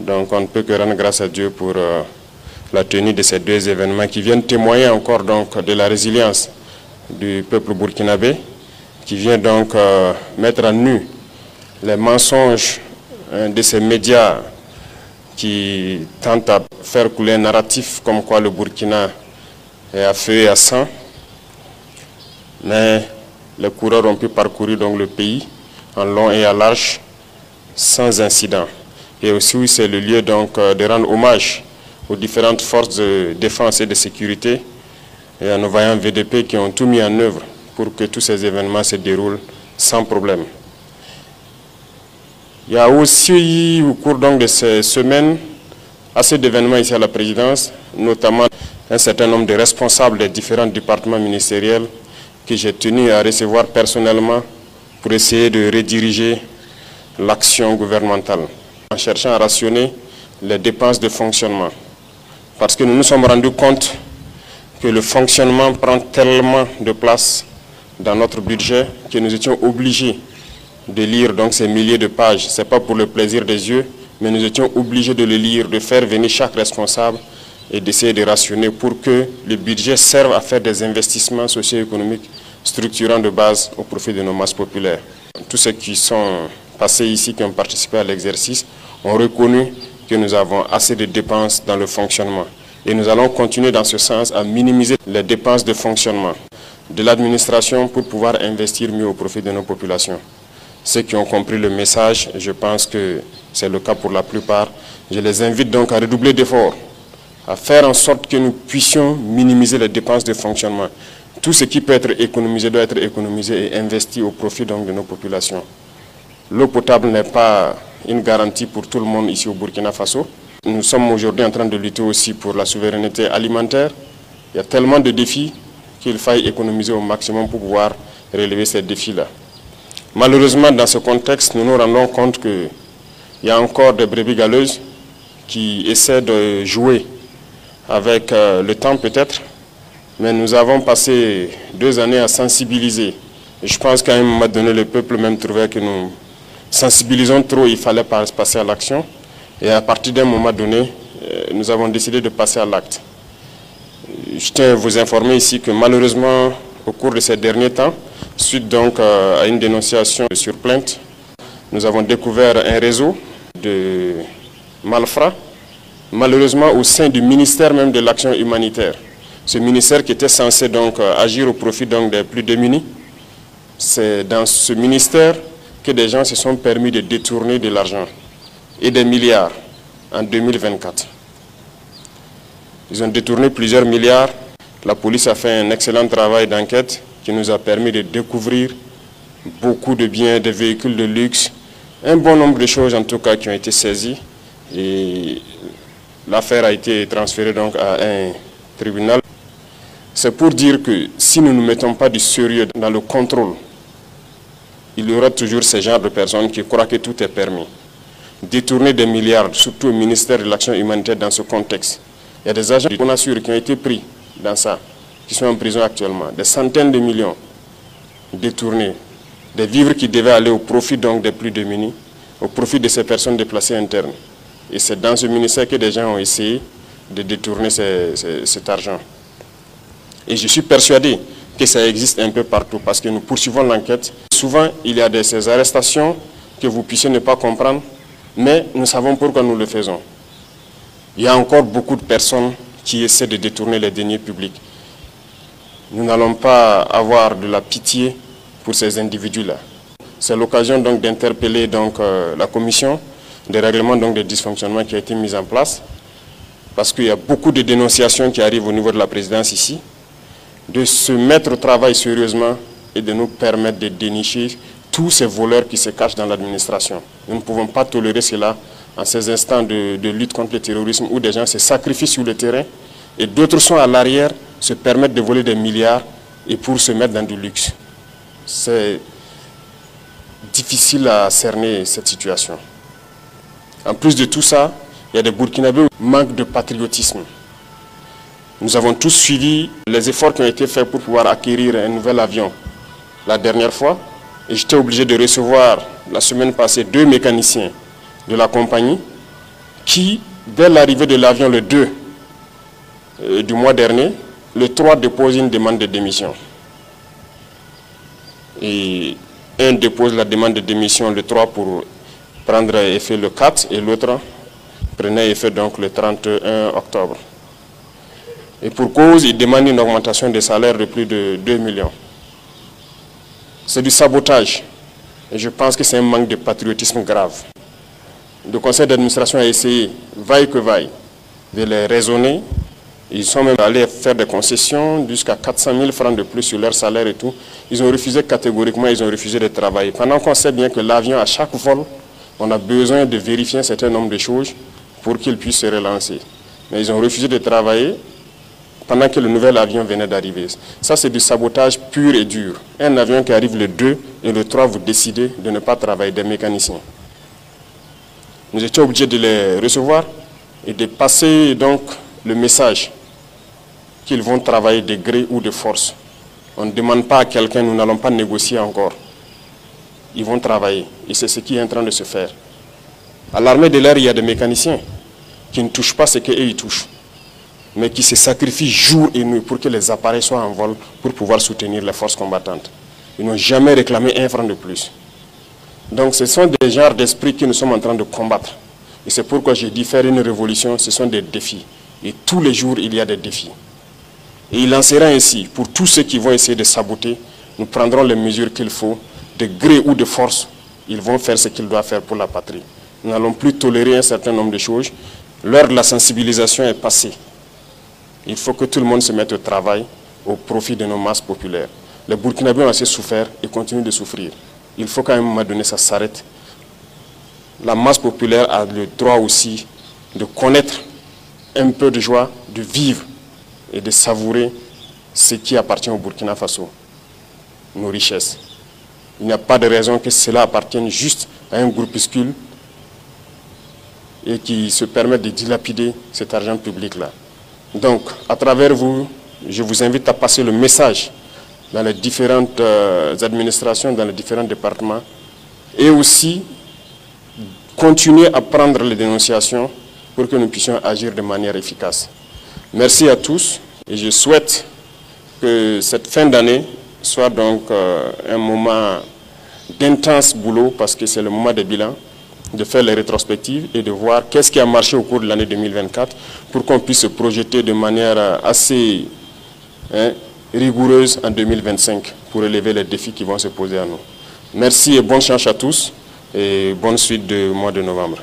Donc on ne peut que rendre grâce à Dieu pour la tenue de ces deux événements qui viennent témoigner encore donc de la résilience du peuple burkinabé, qui vient donc mettre à nu les mensonges de ces médias qui tentent à faire couler un narratif comme quoi le Burkina est à feu et à sang. Mais les coureurs ont pu parcourir donc le pays en long et à large sans incident. Et aussi c'est le lieu donc de rendre hommage aux différentes forces de défense et de sécurité et à nos vaillants VDP qui ont tout mis en œuvre pour que tous ces événements se déroulent sans problème. Il y a aussi au cours donc de ces semaines assez d'événements ici à la présidence, notamment un certain nombre de responsables des différents départements ministériels que j'ai tenu à recevoir personnellement pour essayer de rediriger l'action gouvernementale en cherchant à rationner les dépenses de fonctionnement. Parce que nous nous sommes rendus compte que le fonctionnement prend tellement de place dans notre budget que nous étions obligés de lire donc ces milliers de pages. Ce n'est pas pour le plaisir des yeux, mais nous étions obligés de le lire, de faire venir chaque responsable et d'essayer de rationner pour que le budget serve à faire des investissements socio-économiques structurants de base au profit de nos masses populaires. Tous ceux qui sont passés ici, qui ont participé à l'exercice, ont reconnu que nous avons assez de dépenses dans le fonctionnement. Et nous allons continuer dans ce sens à minimiser les dépenses de fonctionnement de l'administration pour pouvoir investir mieux au profit de nos populations. Ceux qui ont compris le message, je pense que c'est le cas pour la plupart, je les invite donc à redoubler d'efforts, à faire en sorte que nous puissions minimiser les dépenses de fonctionnement. Tout ce qui peut être économisé doit être économisé et investi au profit donc de nos populations. L'eau potable n'est pas une garantie pour tout le monde ici au Burkina Faso. Nous sommes aujourd'hui en train de lutter aussi pour la souveraineté alimentaire. Il y a tellement de défis qu'il faille économiser au maximum pour pouvoir relever ces défis-là. Malheureusement, dans ce contexte, nous nous rendons compte qu'il y a encore des brebis galeuses qui essaient de jouer avec le temps peut-être, mais nous avons passé 2 années à sensibiliser. Et je pense qu'à un moment donné, le peuple même trouvait que nous sensibilisons trop, il fallait passer à l'action. Et à partir d'un moment donné, nous avons décidé de passer à l'acte. Je tiens à vous informer ici que malheureusement, au cours de ces derniers temps, suite donc à une dénonciation sur plainte, nous avons découvert un réseau de malfrats, malheureusement au sein du ministère même de l'action humanitaire. Ce ministère qui était censé donc agir au profit donc des plus démunis, c'est dans ce ministère que des gens se sont permis de détourner de l'argent et des milliards en 2024. Ils ont détourné plusieurs milliards. La police a fait un excellent travail d'enquête qui nous a permis de découvrir beaucoup de biens, des véhicules de luxe, un bon nombre de choses en tout cas qui ont été saisies. Et l'affaire a été transférée donc à un tribunal. C'est pour dire que si nous ne mettons pas du sérieux dans le contrôle, il y aura toujours ce genre de personnes qui croient que tout est permis. Détourner des milliards, surtout au ministère de l'Action humanitaire dans ce contexte. Il y a des agents de Conasur qui ont été pris dans ça, qui sont en prison actuellement. Des centaines de millions détournés. Des vivres qui devaient aller au profit donc des plus démunis, au profit de ces personnes déplacées internes. Et c'est dans ce ministère que des gens ont essayé de détourner cet argent. Et je suis persuadé que ça existe un peu partout parce que nous poursuivons l'enquête. Souvent, il y a ces arrestations que vous puissiez ne pas comprendre, mais nous savons pourquoi nous le faisons. Il y a encore beaucoup de personnes qui essaient de détourner les deniers publics. Nous n'allons pas avoir de la pitié pour ces individus-là. C'est l'occasion donc d'interpeller donc la commission des règlements donc des dysfonctionnements qui a été mise en place, parce qu'il y a beaucoup de dénonciations qui arrivent au niveau de la présidence ici, de se mettre au travail sérieusement et de nous permettre de dénicher tous ces voleurs qui se cachent dans l'administration. Nous ne pouvons pas tolérer cela en ces instants de lutte contre le terrorisme où des gens se sacrifient sur le terrain et d'autres sont à l'arrière, se permettent de voler des milliards et pour se mettre dans du luxe. C'est difficile à cerner cette situation. En plus de tout ça, il y a des Burkinabés qui manquent de patriotisme. Nous avons tous suivi les efforts qui ont été faits pour pouvoir acquérir un nouvel avion la dernière fois. Et j'étais obligé de recevoir la semaine passée 2 mécaniciens de la compagnie qui, dès l'arrivée de l'avion le 2 du mois dernier, le 3 dépose une demande de démission. Et un dépose la demande de démission le 3 pour prendre effet le 4 et l'autre prenait effet donc le 31 octobre. Et pour cause, il demande une augmentation des salaires de plus de 2 millions. C'est du sabotage. Et je pense que c'est un manque de patriotisme grave. Le conseil d'administration a essayé, vaille que vaille, de les raisonner. Ils sont même allés faire des concessions jusqu'à 400 000 francs de plus sur leur salaire et tout. Ils ont refusé catégoriquement, ils ont refusé de travailler. Pendant qu'on sait bien que l'avion, à chaque vol, on a besoin de vérifier un certain nombre de choses pour qu'il puisse se relancer. Mais ils ont refusé de travailler pendant que le nouvel avion venait d'arriver. Ça, c'est du sabotage pur et dur. Un avion qui arrive le 2 et le 3, vous décidez de ne pas travailler, des mécaniciens. Nous étions obligés de les recevoir et de passer donc le message qu'ils vont travailler de gré ou de force. On ne demande pas à quelqu'un, nous n'allons pas négocier encore. Ils vont travailler et c'est ce qui est en train de se faire. À l'armée de l'air, il y a des mécaniciens qui ne touchent pas ce qu'eux ils touchent, mais qui se sacrifient jour et nuit pour que les appareils soient en vol pour pouvoir soutenir les forces combattantes. Ils n'ont jamais réclamé un franc de plus. Donc ce sont des genres d'esprits que nous sommes en train de combattre. Et c'est pourquoi j'ai dit faire une révolution, ce sont des défis. Et tous les jours, il y a des défis. Et il en sera ainsi. Pour tous ceux qui vont essayer de saboter, nous prendrons les mesures qu'il faut, de gré ou de force. Ils vont faire ce qu'ils doivent faire pour la patrie. Nous n'allons plus tolérer un certain nombre de choses. L'heure de la sensibilisation est passée. Il faut que tout le monde se mette au travail au profit de nos masses populaires. Les Burkinabés ont assez souffert et continuent de souffrir. Il faut qu'à un moment donné, ça s'arrête. La masse populaire a le droit aussi de connaître un peu de joie, de vivre et de savourer ce qui appartient au Burkina Faso, nos richesses. Il n'y a pas de raison que cela appartienne juste à un groupuscule et qui se permette de dilapider cet argent public-là. Donc, à travers vous, je vous invite à passer le message dans les différentes administrations, dans les différents départements, et aussi continuer à prendre les dénonciations pour que nous puissions agir de manière efficace. Merci à tous et je souhaite que cette fin d'année soit donc un moment d'intense boulot parce que c'est le moment des bilans, de faire les rétrospectives et de voir qu'est-ce qui a marché au cours de l'année 2024 pour qu'on puisse se projeter de manière assez rigoureuse en 2025 pour relever les défis qui vont se poser à nous. Merci et bonne chance à tous et bonne suite du mois de novembre.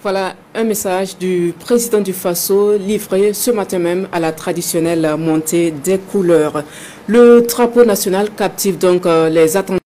Voilà un message du président du Faso livré ce matin même à la traditionnelle montée des couleurs. Le drapeau national captive donc les attentes